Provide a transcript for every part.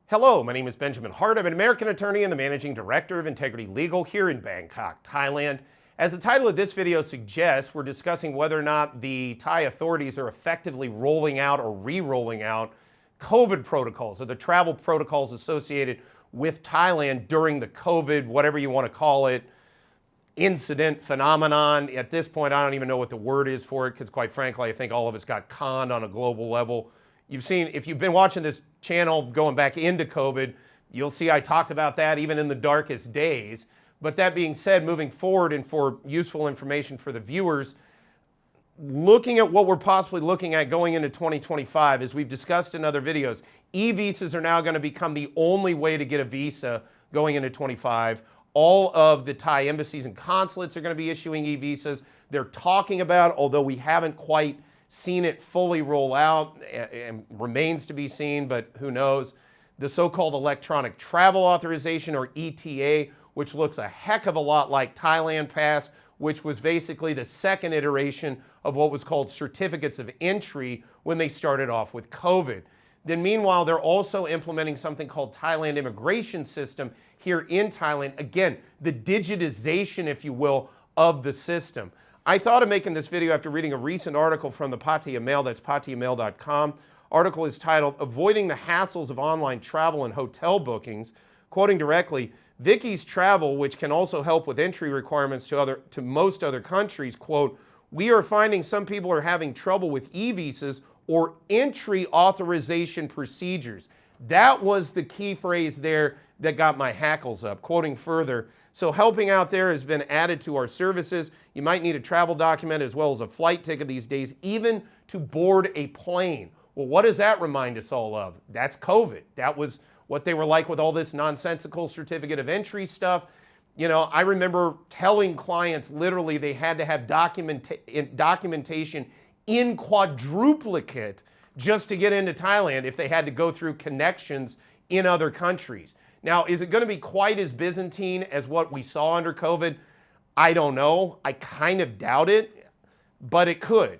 Hello, my name is Benjamin Hart. I'm an American attorney and the Managing Director of Integrity Legal here in Bangkok, Thailand. As the title of this video suggests, we're discussing whether or not the Thai authorities are effectively rolling out or re-rolling out COVID protocols or the travel protocols associated with Thailand during the COVID, whatever you want to call it, incident, phenomenon. At this point, I don't even know what the word is for it because quite frankly, I think all of us got conned on a global level. You've seen, if you've been watching this channel going back into COVID, you'll see I talked about that even in the darkest days. But that being said, moving forward and for useful information for the viewers, looking at what we're possibly looking at going into 2025, as we've discussed in other videos, e-visas are now going to become the only way to get a visa going into 25. All of the Thai embassies and consulates are going to be issuing e-visas. They're talking about, although we haven't quite seen it fully roll out, and remains to be seen, but who knows, the so-called electronic travel authorization, or ETA, which looks a heck of a lot like Thailand Pass, which was basically the second iteration of what was called certificates of entry when they started off with COVID. Then meanwhile, they're also implementing something called Thailand Immigration System here in Thailand. Again, the digitization, if you will, of the system. I thought of making this video after reading a recent article from the Pattaya Mail, that's pattayamail.com. Article is titled, Avoiding the Hassles of Online Travel and Hotel Bookings. Quoting directly, Vicky's Travel, which can also help with entry requirements to most other countries, quote, we are finding some people are having trouble with e-visas or entry authorization procedures. That was the key phrase there that got my hackles up. Quoting further, so helping out there has been added to our services. You might need a travel document as well as a flight ticket these days, even to board a plane. Well, what does that remind us all of? That's COVID. That was what they were like with all this nonsensical certificate of entry stuff. You know, I remember telling clients literally they had to have documentation in quadruplicate just to get into Thailand if they had to go through connections in other countries. Now, is it going to be quite as Byzantine as what we saw under COVID? I don't know. I kind of doubt it, but it could.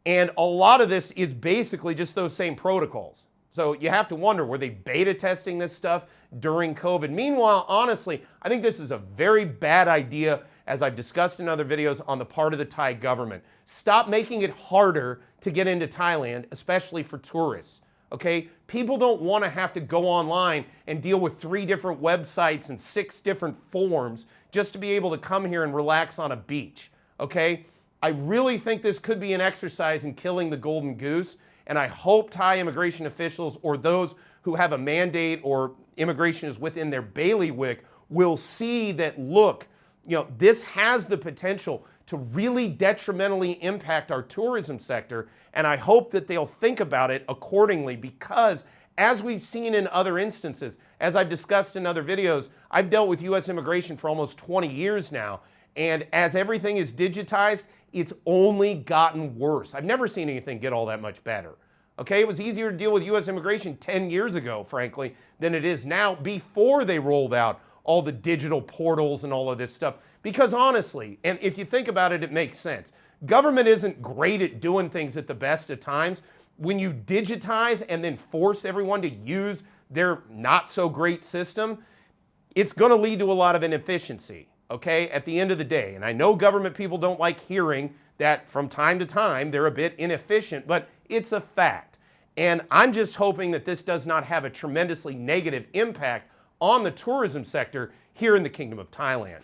And a lot of this is basically just those same protocols. So you have to wonder, were they beta testing this stuff during COVID? Meanwhile, honestly, I think this is a very bad idea, as I've discussed in other videos, on the part of the Thai government. Stop making it harder to get into Thailand, especially for tourists. Okay? People don't want to have to go online and deal with 3 different websites and 6 different forms just to be able to come here and relax on a beach. Okay? I really think this could be an exercise in killing the golden goose, and I hope Thai immigration officials or those who have a mandate or immigration is within their bailiwick will see that, look, you know, this has the potential to really detrimentally impact our tourism sector, and I hope that they'll think about it accordingly, because as we've seen in other instances, as I've discussed in other videos, I've dealt with U.S. immigration for almost 20 years now, and as everything is digitized, it's only gotten worse. I've never seen anything get all that much better. Okay, it was easier to deal with U.S. immigration 10 years ago, frankly, than it is now before they rolled out all the digital portals and all of this stuff. Because honestly, and if you think about it, it makes sense. Government isn't great at doing things at the best of times. When you digitize and then force everyone to use their not so great system, it's going to lead to a lot of inefficiency, okay, at the end of the day. And I know government people don't like hearing that from time to time they're a bit inefficient, but it's a fact. And I'm just hoping that this does not have a tremendously negative impact on the tourism sector here in the Kingdom of Thailand.